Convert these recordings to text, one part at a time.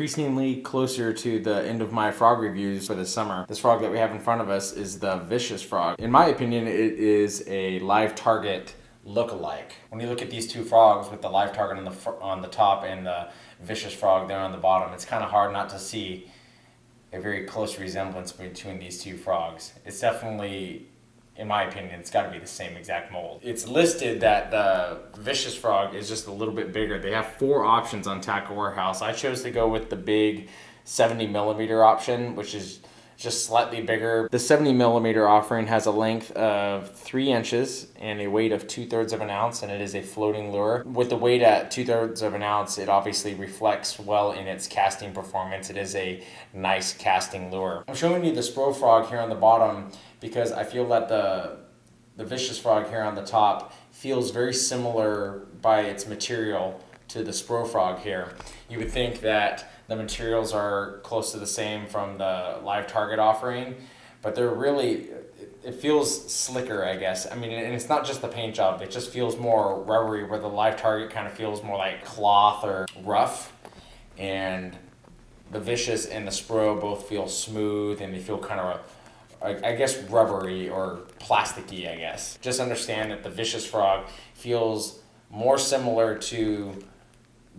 increasingly closer to the end of my frog reviews for this summer. This frog that we have in front of us is the vicious frog. In my opinion, it is a live target look-alike. When you look at these two frogs with the live target on the top and the vicious frog there on the bottom, it's kind of hard not to see a very close resemblance between these two frogs. It's definitely, in my opinion, it's got to be the same exact mold. It's listed that the vicious frog is just a little bit bigger. They have 4 options on Tackle Warehouse. I chose to go with the big 70 millimeter option, which is just slightly bigger. The 70 millimeter offering has a length of 3 inches and a weight of 2/3 of an ounce, and it is a floating lure. With the weight at 2/3 of an ounce, it obviously reflects well in its casting performance. It is a nice casting lure. I'm showing you the Spro frog here on the bottom because I feel that the vicious frog here on the top feels very similar by its material to the Spro frog here. You would think that the materials are close to the same from the live target offering, but they're really, it feels slicker, I guess. I mean, and it's not just the paint job, it just feels more rubbery, where the live target kind of feels more like cloth or rough, and the vicious and the Spro both feel smooth and they feel kind of, I guess, rubbery or plasticky, I guess. Just understand that the vicious frog feels more similar to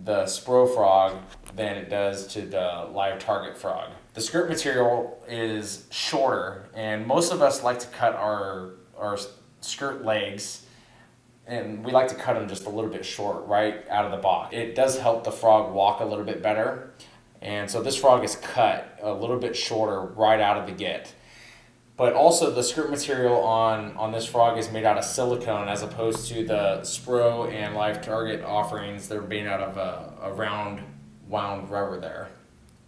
the Spro frog than it does to the live target frog. The skirt material is shorter, and most of us like to cut our skirt legs, and we like to cut them just a little bit short right out of the box. It does help the frog walk a little bit better, and so this frog is cut a little bit shorter right out of the get. But also the skirt material on this frog is made out of silicone, as opposed to the Spro and live target offerings. They're made out of a round wound rubber there.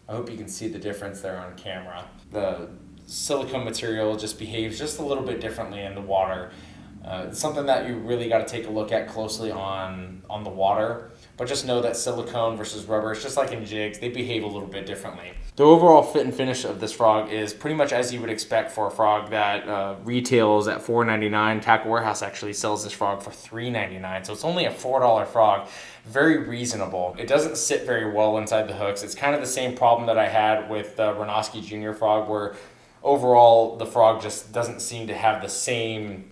I hope you can see the difference there on camera. The silicone material just behaves just a little bit differently in the water. It's something that you really got to take a look at closely on the water. But just know that silicone versus rubber, it's just like in jigs, they behave a little bit differently. The overall fit and finish of this frog is pretty much as you would expect for a frog that retails at $4.99. Tackle Warehouse actually sells this frog for $3.99, so it's only a $4 frog. Very reasonable. It doesn't sit very well inside the hooks. It's kind of the same problem that I had with the Renoski Jr. frog, where overall the frog just doesn't seem to have the same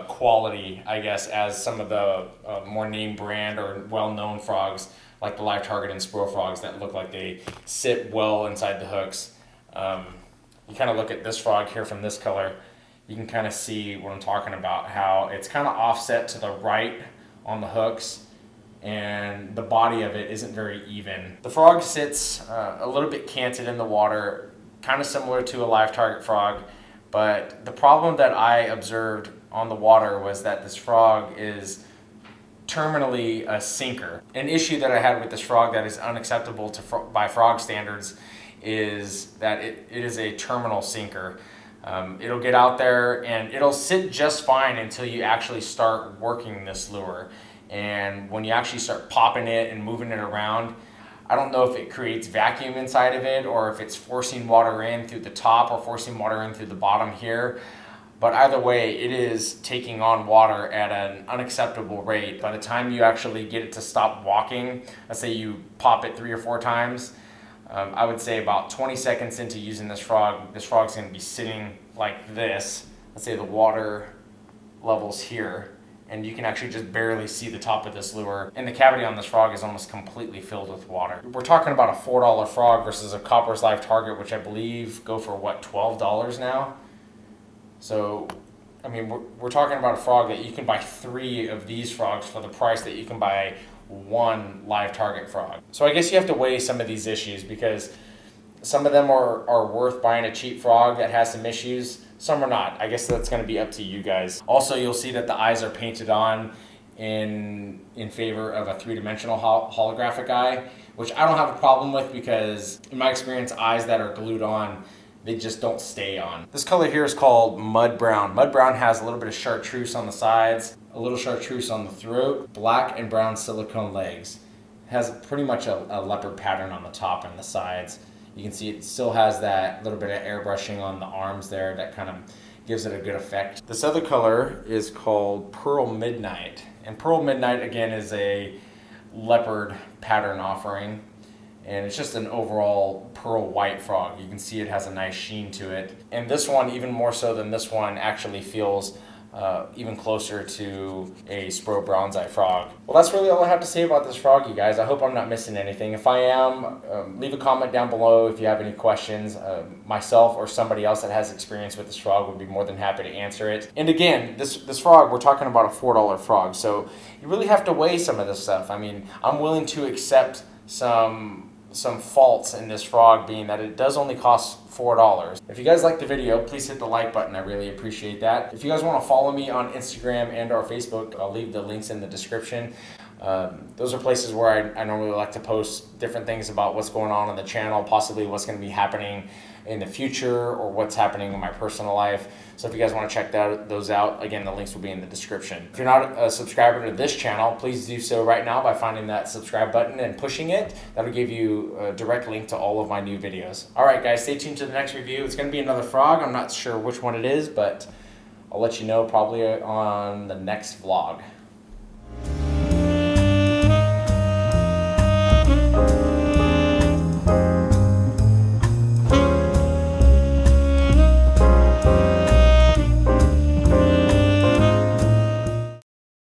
quality, I guess, as some of the more name brand or well-known frogs like the live target and Spro frogs that look like they sit well inside the hooks. You kind of look at this frog here from this color, you can kind of see what I'm talking about, how it's kind of offset to the right on the hooks, and the body of it isn't very even. The frog sits a little bit canted in the water, kind of similar to a live target frog, but the problem that I observed on the water was that this frog is terminally a sinker. An issue that I had with this frog that is unacceptable by frog standards is that it is a terminal sinker. It'll get out there and it'll sit just fine until you actually start working this lure. And when you actually start popping it and moving it around, I don't know if it creates vacuum inside of it or if it's forcing water in through the top or forcing water in through the bottom here. But either way, it is taking on water at an unacceptable rate. By the time you actually get it to stop walking, let's say you pop it 3 or 4 times, I would say about 20 seconds into using this frog's going to be sitting like this. Let's say the water level's here, and you can actually just barely see the top of this lure. And the cavity on this frog is almost completely filled with water. We're talking about a $4 frog versus a Copper's live target, which I believe go for what, $12 now? So, I mean, we're talking about a frog that you can buy 3 of these frogs for the price that you can buy 1 live target frog. So I guess you have to weigh some of these issues, because some of them are worth buying a cheap frog that has some issues. Some are not. I guess that's going to be up to you guys. Also, you'll see that the eyes are painted on in favor of a 3-dimensional holographic eye, which I don't have a problem with, because in my experience, eyes that are glued on, they just don't stay on. This color here is called Mud Brown. Mud Brown has a little bit of chartreuse on the sides, a little chartreuse on the throat, black and brown silicone legs. It has pretty much a leopard pattern on the top and the sides. You can see it still has that little bit of airbrushing on the arms there that kind of gives it a good effect. This other color is called Pearl Midnight. And Pearl Midnight, again, is a leopard pattern offering. and it's just an overall pearl white frog. You can see it has a nice sheen to it. And this one, even more so than this one, actually feels even closer to a Spro bronzeye frog. Well, that's really all I have to say about this frog, you guys. I hope I'm not missing anything. If I am, leave a comment down below if you have any questions. Myself or somebody else that has experience with this frog would be more than happy to answer it. And again, this frog, we're talking about a $4 frog, so you really have to weigh some of this stuff. I mean, I'm willing to accept some faults in this frog, being that it does only cost $4. If you guys like the video, please hit the like button. I really appreciate that. If you guys want to follow me on Instagram and or Facebook, I'll leave the links in the description. Those are places where I normally like to post different things about what's going on the channel, possibly what's going to be happening in the future or what's happening in my personal life. So if you guys want to check those out, again, the links will be in the description. If you're not a subscriber to this channel, please do so right now by finding that subscribe button and pushing it. That'll give you a direct link to all of my new videos. All right, guys, stay tuned to the next review. It's going to be another frog. I'm not sure which one it is, but I'll let you know probably on the next vlog.